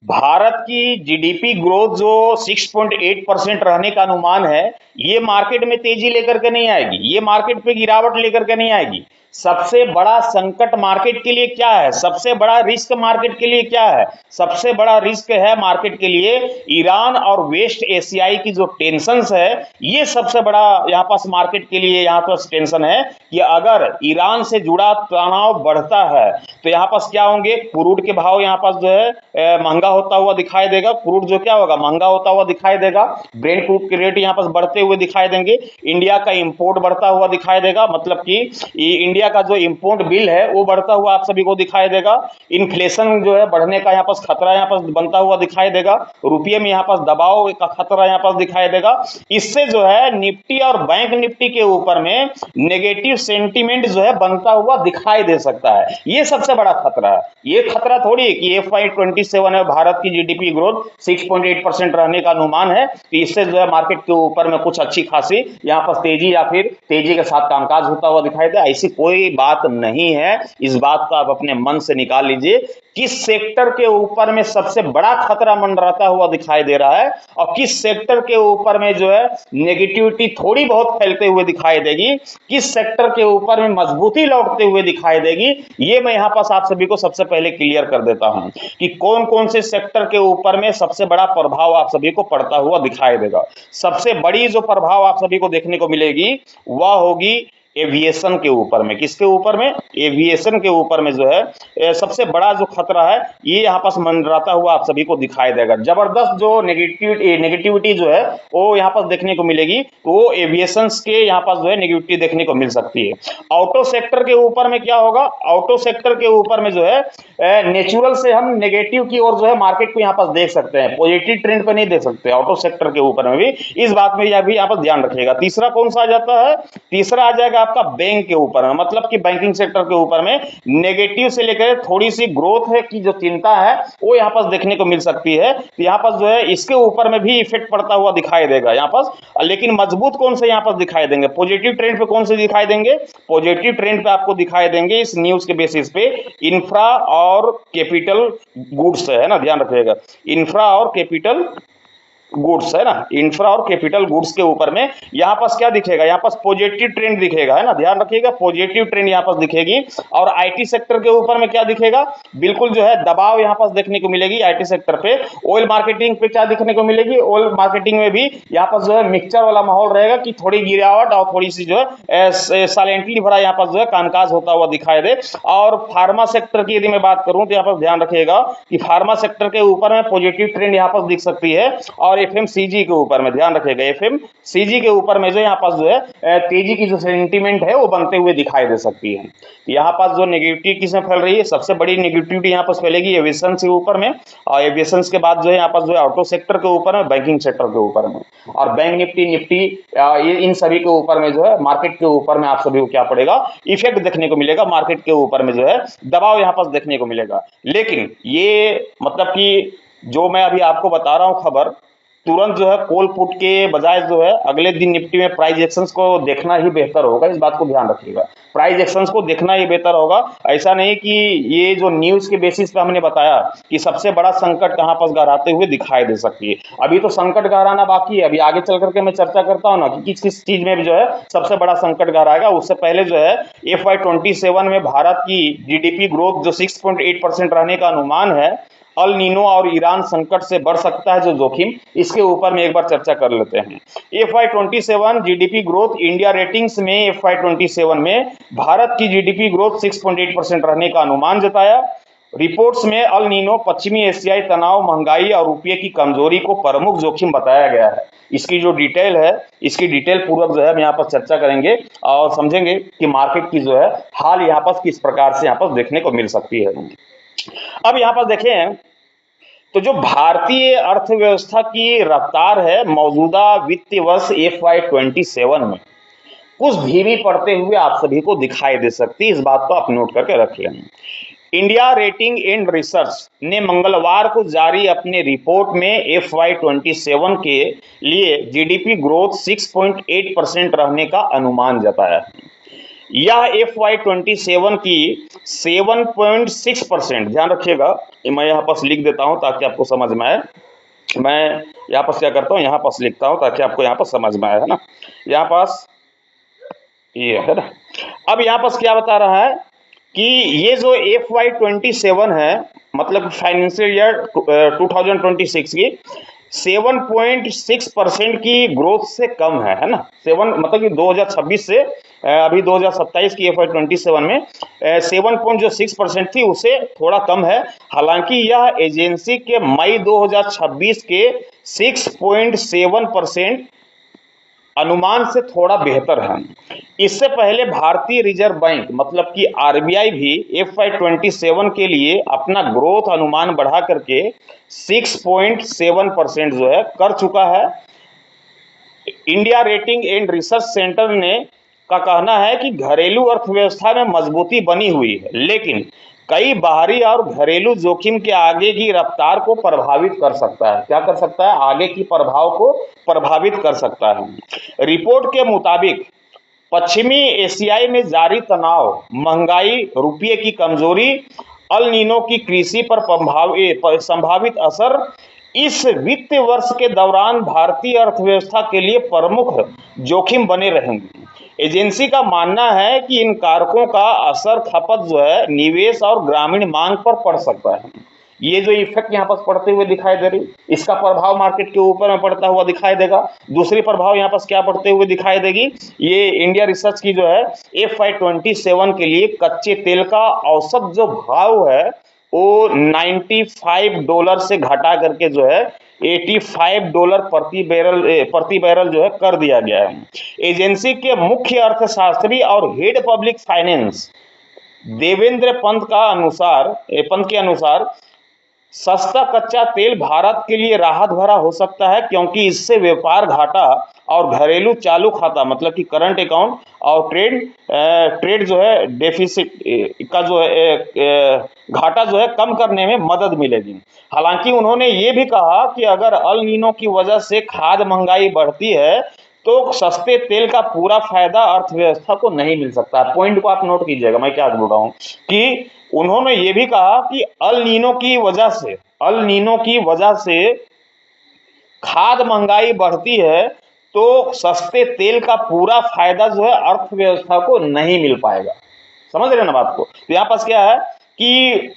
भारत की GDP growth जो 6.8% रहने का अनुमान है, ये मार्केट में तेजी लेकर के नहीं आएगी, ये मार्केट पे गिरावट लेकर के नहीं आएगी। सबसे बड़ा संकट मार्केट के लिए क्या है, सबसे बड़ा रिस्क मार्केट के लिए क्या है? सबसे बड़ा रिस्क है मार्केट के लिए ईरान और वेस्ट एशियाई की जो टेंशंस है, ये सबसे बड़ा यहाँ पास मार्केट के लिए यहाँ पास टेंशन है कि अगर ईरान से जुड़ा तनाव बढ़ता है तो यहाँ पास क्या होंगे, क्रूड के भाव यहाँ पास जो है महंगा होता हुआ दिखाई देगा। क्रूड जो क्या होगा, महंगा होता हुआ दिखाई देगा। ब्रेंट क्रूड के रेट यहाँ पास बढ़ते हुए दिखाई देंगे। इंडिया का इंपोर्ट बढ़ता हुआ दिखाई देगा, मतलब कि इंडिया का जो इंपोर्ट बिल है वो बढ़ता हुआ आप सभी को दिखाई देगा। इन्फ्लेशन जो है बढ़ने का यहाँ पास खतरा यहाँ पास बनता हुआ दिखाई देगा। रुपये में यहाँ पास दबाव का खतरा यहाँ पास दिखाई देगा। इससे जो है निफ्टी और बैंक निफ्टी के ऊपर में नेगेटिव सेंटीमेंट जो है बनता हुआ दिखाई दे सकता है। ये सबसे बड़ा खतरा है। ये खतरा थोड़ी है कि FY27 है, भारत की जीडीपी ग्रोथ 6.8% रहने का अनुमान है, तो इससे जो है मार्केट के ऊपर में कुछ अच्छी खासी यहाँ पर तेजी या फिर तेजी के साथ कामकाज होता हुआ दिखाई दे। ऐसी कोई बात नहीं है, इस बात को आप अपने मन से निकाल लीजिए। किस सेक्टर के ऊपर में सबसे बड़ा खतरा मंडराता हुआ दिखाई दे रहा है और किस सेक्टर के ऊपर में जो है नेगेटिविटी थोड़ी बहुत फैलते हुए दिखाई देगी, किस सेक्टर के ऊपर में मजबूती लौटते हुए दिखाई देगी, ये मैं यहां पास आप सभी को सबसे पहले क्लियर कर देता हूं कि कौन कौन से सेक्टर के ऊपर में सबसे बड़ा प्रभाव आप सभी को पड़ता हुआ दिखाई देगा। सबसे बड़ी जो प्रभाव आप सभी को देखने को मिलेगी वह होगी एविएशन के ऊपर में। किसके ऊपर में? एविएशन के ऊपर में जो है सबसे बड़ा जो खतरा है ये यहाँ पास मंडराता हुआ आप सभी को दिखाई देगा। जबरदस्त जो नेगेटिविटी जो है वो यहाँ पास देखने को मिलेगी, तो वो एविएशन के यहाँ पास जो है नेगेटिविटी देखने को मिल सकती है। ऑटो सेक्टर के ऊपर में क्या होगा? ऑटो सेक्टर के ऊपर में जो है नेचुरल से हम नेगेटिव की ओर जो है मार्केट को यहाँ पास देख सकते हैं, पॉजिटिव ट्रेंड पे नहीं देख सकते। ऑटो सेक्टर के ऊपर में भी इस बात में भी यहाँ पर ध्यान रखिएगा। तीसरा कौन सा आ जाता है? तीसरा आ जाएगा आपका बैंक के ऊपर में, मतलब कि बैंकिंग सेक्टर के ऊपर में नेगेटिव से लेकर थोड़ी सी ग्रोथ है की जो चिंता है वो यहाँ पास देखने को मिल सकती है। तो यहाँ पास जो है इसके ऊपर में भी इफेक्ट पड़ता हुआ दिखाई देगा यहाँ पास। लेकिन मजबूत कौन से यहाँ पास दिखाई देंगे? पॉजिटिव ट्रेंड पे कौन से दिखाई देंगे? पॉजिटिव ट्रेंड पे आपको दिखाई देंगे इस न्यूज के बेसिस पे इंफ्रा और कैपिटल गुड्स है ना, ध्यान रखिएगा। इंफ्रा और कैपिटल गुड्स है ना, इंफ्रा और कैपिटल गुड्स के ऊपर में यहाँ पास क्या दिखेगा? यहाँ पास पॉजिटिव ट्रेंड दिखेगा, है ना, ध्यान रखिएगा, पॉजिटिव ट्रेंड यहाँ पास दिखेगी। और आईटी सेक्टर के ऊपर में क्या दिखेगा? बिल्कुल जो है दबाव यहाँ पास देखने को मिलेगी आईटी सेक्टर पे। ऑयल मार्केटिंग पे क्या देखने को मिलेगी? ऑयल मार्केटिंग में भी यहाँ पास जो है मिक्सचर वाला माहौल रहेगा कि थोड़ी गिरावट और थोड़ी सी जो है साइलेंटली भरा यहाँ पास जो है कामकाज होता हुआ दिखाई दे। और फार्मा सेक्टर की यदि मैं बात करूं तो यहाँ पर ध्यान रखिएगा कि फार्मा सेक्टर के ऊपर में पॉजिटिव ट्रेंड यहाँ पास दिख सकती है। और एफएमसीजी के ऊपर में ध्यान रखिएगा, एफएमसीजी के ऊपर में जो यहाँ पास जो है तेजी की जो सेंटीमेंट है वो बनते हुए दिखाई दे सकती है। यहाँ पास जो नेगेटिविटी किसमें फैल रही है? सबसे बड़ी नेगेटिविटी यहाँ पास फैलेगी एविएशन के ऊपर में, और एविएशन के बाद जो है यहाँ पास जो है ऑटो सेक्टर के ऊपर में, बैंकिंग सेक्टर के ऊपर में, और बैंक निफ्टी ये इन सभी के ऊपर में जो है मार्केट के ऊपर में आप सभी को क्या पड़ेगा? इफेक्ट देखने को मिलेगा, मार्केट के ऊपर में जो है दबाव यहाँ पास देखने को मिलेगा। लेकिन ये मतलब कि जो मैं अभी आपको बता रहा हूं खबर, तुरंत जो है कॉल पुट के बजाय जो है अगले दिन निफ्टी में प्राइस एक्शंस को देखना ही बेहतर होगा। इस बात को ध्यान रखिएगा, प्राइस एक्शंस को देखना ही बेहतर होगा। ऐसा नहीं कि ये जो न्यूज के बेसिस पे हमने बताया कि सबसे बड़ा संकट कहां पर गहराते हुए दिखाई दे सकती है, अभी तो संकट गहराना बाकी है। अभी आगे चल करके मैं चर्चा करता हूं ना कि किस किस चीज में जो है सबसे बड़ा संकट गहराएगा। उससे पहले जो है FY27 में भारत की जीडीपी ग्रोथ जो 6.8% रहने का अनुमान है, अल नीनो और ईरान संकट से बढ़ सकता है जो जोखिम, इसके ऊपर में एक बार चर्चा कर लेते हैं। FY27 GDP growth India ratings में FY27 में भारत की जीडीपी ग्रोथ 6.8% रहने का अनुमान जताया। रिपोर्ट्स में अल नीनो, पश्चिमी एशियाई तनाव, महंगाई और रुपये की कमजोरी को प्रमुख जोखिम बताया गया है। इसकी जो डिटेल है, इसकी डिटेल पूर्वक जो है हम यहाँ पर चर्चा करेंगे और समझेंगे कि मार्केट की जो है हाल यहाँ पर किस प्रकार से यहाँ पर देखने को मिल सकती है। अब यहाँ पर देखें तो जो भारतीय अर्थव्यवस्था की रफ्तार है मौजूदा वित्तीय वर्ष FY27 में कुछ धीमी पड़ते हुए आप सभी को दिखाई दे सकती है। इस बात को आप नोट करके रख लें। इंडिया रेटिंग एंड रिसर्च ने मंगलवार को जारी अपने रिपोर्ट में FY27 के लिए जीडीपी ग्रोथ 6.8% रहने का अनुमान जताया है। यह FY27 की 7.6%, ध्यान रखिएगा, मैं यहाँ पर लिख देता हूँ ताकि आपको समझ में आए। मैं यहाँ पर क्या करता हूँ, यहाँ पर लिखता हूँ ताकि आपको यहाँ पर समझ में आए, है ना। यहाँ पास ये है ना। अब यहाँ पर क्या बता रहा है कि ये जो FY27 है, मतलब फाइनेंशियल ईयर 2026 की 7.6% की ग्रोथ से कम है ना। 7 मतलब कि 2026 से अभी 2027 की FY27 में 7.6% थी, उससे थोड़ा कम है। हालांकि यह एजेंसी के मई 2026 के 6.7% अनुमान से थोड़ा बेहतर है। इससे पहले भारतीय रिजर्व बैंक मतलब कि आरबीआई भी FY27 के लिए अपना ग्रोथ अनुमान बढ़ा करके 6.7% जो है कर चुका है। India rating and research centre ने का कहना है कि घरेलू अर्थव्यवस्था में मजबूती बनी हुई है, लेकिन कई बाहरी और घरेलू जोखिम के आगे की रफ्तार को प्रभावित कर सकता है। क्या कर सकता है? आगे की प्रभाव को प्रभावित कर सकता है। रिपोर्ट के मुताबिक पश्चिमी एशियाई में जारी तनाव, महंगाई, रुपये की कमजोरी, अल नीनो की कृषि पर संभावित असर इस वित्त वर्ष के दौरान भारतीय अर्थव्यवस्था के लिए प्रमुख जोखिम बने रहेंगे। एजेंसी का मानना है कि इन कारकों का असर खपत जो है, निवेश और ग्रामीण मांग पर पड़ सकता है। ये जो इफेक्ट यहाँ पर पड़ते हुए दिखाई दे रही, इसका प्रभाव मार्केट के ऊपर में पड़ता हुआ दिखाई देगा। दूसरी प्रभाव यहाँ पर क्या पड़ते हुए दिखाई देगी, ये इंडिया रिसर्च की जो है FY27 के लिए कच्चे तेल का औसत जो भाव है वो $95 से घटा करके जो है $85 प्रति बैरल जो है कर दिया गया है। एजेंसी के मुख्य अर्थशास्त्री और head public finance Devendra Pant के अनुसार सस्ता कच्चा तेल भारत के लिए राहत भरा हो सकता है, क्योंकि इससे व्यापार घाटा और घरेलू चालू खाता मतलब कि करंट अकाउंट और ट्रेड जो है डेफिसिट का जो है घाटा जो है कम करने में मदद मिलेगी। हालांकि उन्होंने ये भी कहा कि अगर अल नीनो की वजह से खाद्य महंगाई बढ़ती है तो सस्ते तेल का पूरा फायदा अर्थव्यवस्था को नहीं मिल सकता। पॉइंट को आप नोट कीजिएगा, मैं क्या बोल रहा हूं कि उन्होंने ये भी कहा कि अल नीनो की वजह से खाद्य महंगाई बढ़ती है तो सस्ते तेल का पूरा फायदा जो है अर्थव्यवस्था को नहीं मिल पाएगा। समझ रहे हैं ना बात को। तो यहाँ पास क्या है कि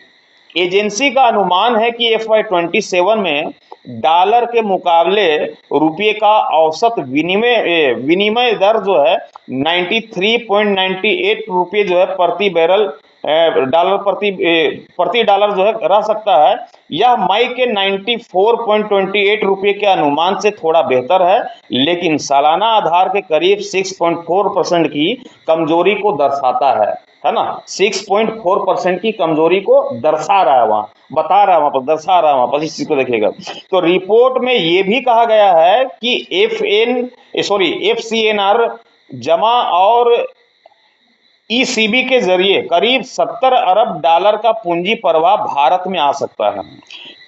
एजेंसी का अनुमान है कि FY27 में डॉलर के मुकाबले रुपये का औसत विनिमय दर जो है 93.98 रुपये जो है प्रति बैरल डॉलर प्रति डॉलर जो है रह सकता है। यह मई के 94.28 रुपये के अनुमान से थोड़ा बेहतर है, लेकिन सालाना आधार के करीब 6.4% की कमजोरी को दर्शाता है ना। 6.4% की कमजोरी को दर्शा रहा है, वहां बता रहा है, वहां पर दर्शा रहा है, वहां पर इस चीज को देखिएगा। तो रिपोर्ट में यह भी कहा गया है कि FCNR जमा और ECB के जरिए करीब 70 अरब डॉलर का पूंजी प्रवाह भारत में आ सकता है।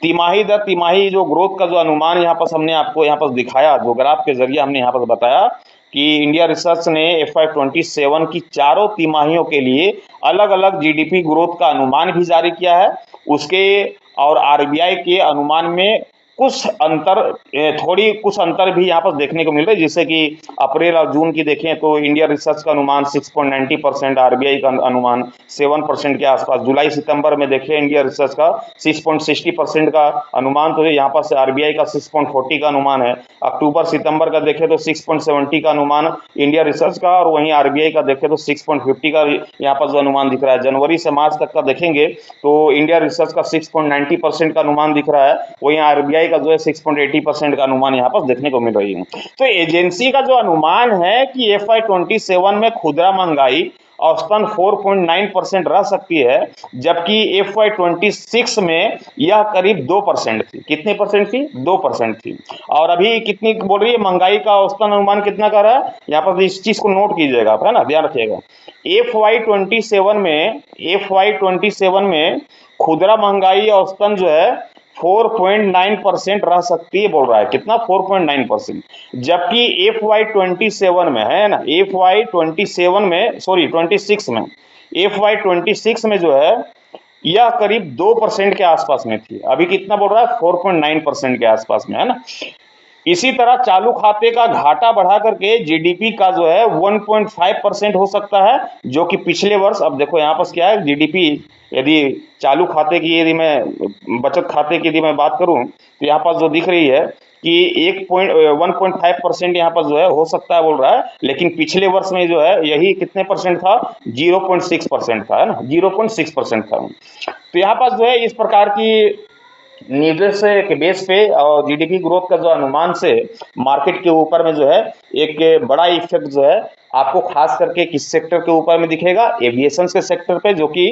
तिमाही दर तिमाही जो ग्रोथ का जो अनुमान यहाँ पर हमने आपको यहाँ पर दिखाया, जो ग्राफ के जरिए हमने यहाँ पर बताया कि इंडिया रिसर्च ने FY27 की चारों तिमाहियों के लिए अलग अलग GDP ग्रोथ का अनुमान भी जारी किया है। उसके और RBI के अनुमान में कुछ अंतर भी यहाँ पर देखने को मिल रहा है। जैसे कि अप्रैल और जून की देखें तो इंडिया रिसर्च का अनुमान 6.90%, RBI का अनुमान 7% के आसपास। जुलाई सितंबर में देखें इंडिया रिसर्च का 6.60% का अनुमान, तो यहाँ पर RBI का 6.40 का अनुमान है। अक्टूबर सितंबर का देखें तो 6.70 का अनुमान इंडिया रिसर्च का, और वहीं RBI का देखें तो 6.50 का यहाँ पर जो अनुमान दिख रहा है। जनवरी से मार्च तक का देखेंगे तो इंडिया रिसर्च का 6.90% का अनुमान दिख रहा है, वहीं RBI का जो है 6.80% का अनुमान यहाँ पर देखने को मिल रही है। तो एजेंसी का जो अनुमान है कि FY27 में खुदरा महंगाई औसतन 4.9% रह सकती है, जबकि FY26 में यह करीब 2% थी। कितनी परसेंट थी? 2% थी। और अभी कितनी बोल रही है महंगाई का औसतन अनुमान कितना कर रहा है? यहाँ पर इस चीज को नोट कीजिएगा आप, है ना, ध्यान रखिएगा। FY27 में खुदरा महंगाई औसतन जो है 4.9% रह सकती है बोल रहा है। कितना? 4.9%। जबकि FY27 में है ना, FY27 में, सॉरी 26 में, FY26 में जो है यह करीब 2% के आसपास में थी। अभी कितना बोल रहा है? 4.9% के आसपास में, है ना। इसी तरह चालू खाते का घाटा बढ़ा करके जीडीपी का जो है 1.5% हो सकता है, जो कि पिछले वर्ष, अब देखो यहाँ पर क्या है, जीडीपी यदि चालू खाते की, यदि मैं बचत खाते की यदि मैं बात करूं, तो यहाँ पर जो दिख रही है कि 1.5% यहाँ पर जो है हो सकता है बोल रहा है, लेकिन पिछले वर्ष में जो है यही कितने परसेंट था? 0.6% था, है ना, 0.6% था। तो यहाँ पर जो है इस प्रकार की न्यूज़ के बेस पे और जीडीपी ग्रोथ का जो अनुमान से मार्केट के ऊपर में जो है एक बड़ा इफेक्ट जो है आपको खास करके किस सेक्टर के ऊपर में दिखेगा? एविएशन के सेक्टर पे, जो कि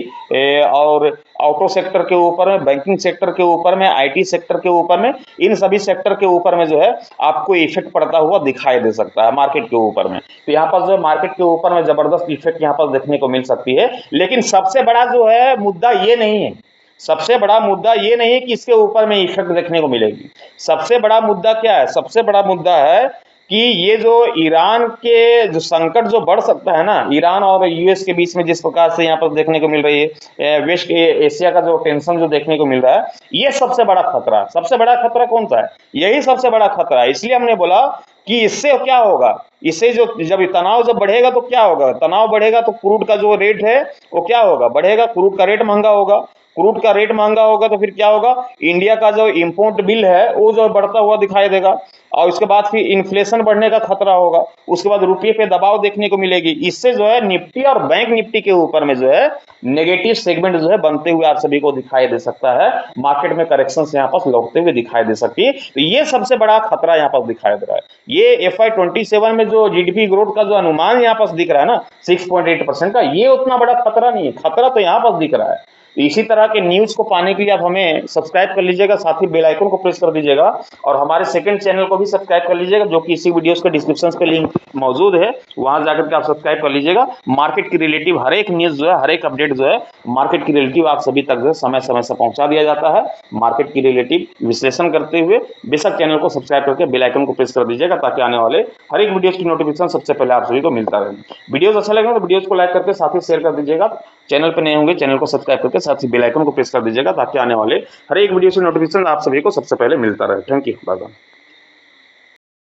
और ऑटो सेक्टर के ऊपर में, बैंकिंग सेक्टर के ऊपर में, आईटी सेक्टर के ऊपर में, इन सभी सेक्टर के ऊपर में जो है आपको इफेक्ट पड़ता हुआ दिखाई दे सकता है मार्केट के ऊपर में। तो यहाँ पर जो है मार्केट के ऊपर में जबरदस्त इफेक्ट यहाँ पर देखने को मिल सकती है। लेकिन सबसे बड़ा जो है मुद्दा ये नहीं है, सबसे बड़ा मुद्दा ये नहीं है कि इसके ऊपर में इफेक्ट देखने को मिलेगी। सबसे बड़ा मुद्दा क्या है? सबसे बड़ा मुद्दा है कि ये जो ईरान के जो संकट जो बढ़ सकता है ना, ईरान और यूएस के बीच में जिस प्रकार से यहाँ पर देखने को मिल रही है, वेस्ट एशिया का जो टेंशन जो देखने को मिल रहा है, ये सबसे बड़ा खतरा। सबसे बड़ा खतरा कौन सा है? यही सबसे बड़ा खतरा है। इसलिए हमने बोला कि इससे क्या होगा, इससे जो जब तनाव जब बढ़ेगा तो क्या होगा? तनाव बढ़ेगा तो क्रूड का जो रेट है वो क्या होगा? बढ़ेगा, क्रूड का रेट महंगा होगा। क्रूड का रेट महंगा होगा तो फिर क्या होगा? इंडिया का जो इंपोर्ट बिल है वो जो बढ़ता हुआ दिखाई देगा, और उसके बाद फिर इन्फ्लेशन बढ़ने का खतरा होगा, उसके बाद रुपये पे दबाव देखने को मिलेगी। इससे जो है निफ्टी और बैंक निफ्टी के ऊपर में जो है नेगेटिव सेगमेंट जो है बनते हुए आप सभी को दिखाई दे सकता है। मार्केट में करेक्शन यहाँ पर लौटते हुए दिखाई दे सकती है। तो ये सबसे बड़ा खतरा यहाँ पर दिखाई दे रहा है। ये FY27 में जो जीडीपी ग्रोथ का जो अनुमान यहाँ पर दिख रहा है ना 6.8% का, ये उतना बड़ा खतरा नहीं है। खतरा तो यहाँ पर दिख रहा है। इसी तरह के न्यूज को पाने के लिए आप हमें सब्सक्राइब कर लीजिएगा, साथ ही बेल आइकन को प्रेस कर दीजिएगा, और हमारे सेकंड चैनल को भी सब्सक्राइब कर लीजिएगा, जो कि इसी वीडियोस के डिस्क्रिप्शन पे लिंक मौजूद है, वहां जाकर के आप सब्सक्राइब कर लीजिएगा। मार्केट की रिलेटिव हर एक न्यूज जो है, हर एक अपडेट जो है मार्केट की रिलेटिव आप सभी तक जो है समय समय से पहुंचा दिया जाता है। मार्केट की रिलेटिव विश्लेषण करते हुए बेशक चैनल को सब्सक्राइब करके बेल आइकन को प्रेस कर दीजिएगा, ताकि आने वाले हर एक वीडियोस की नोटिफिकेशन सबसे पहले आप सभी को मिलता रहे। वीडियोस अच्छा लगे तो वीडियोस को लाइक करके साथ ही शेयर कर दीजिएगा। चैनल पर नए होंगे चैनल को सब्सक्राइब करके साथ ही बेल आइकन को प्रेस कर दीजिएगा, ताकि आने वाले हर एक वीडियो से नोटिफिकेशन आप सभी को सबसे पहले मिलता रहे। Thank you, bye bye.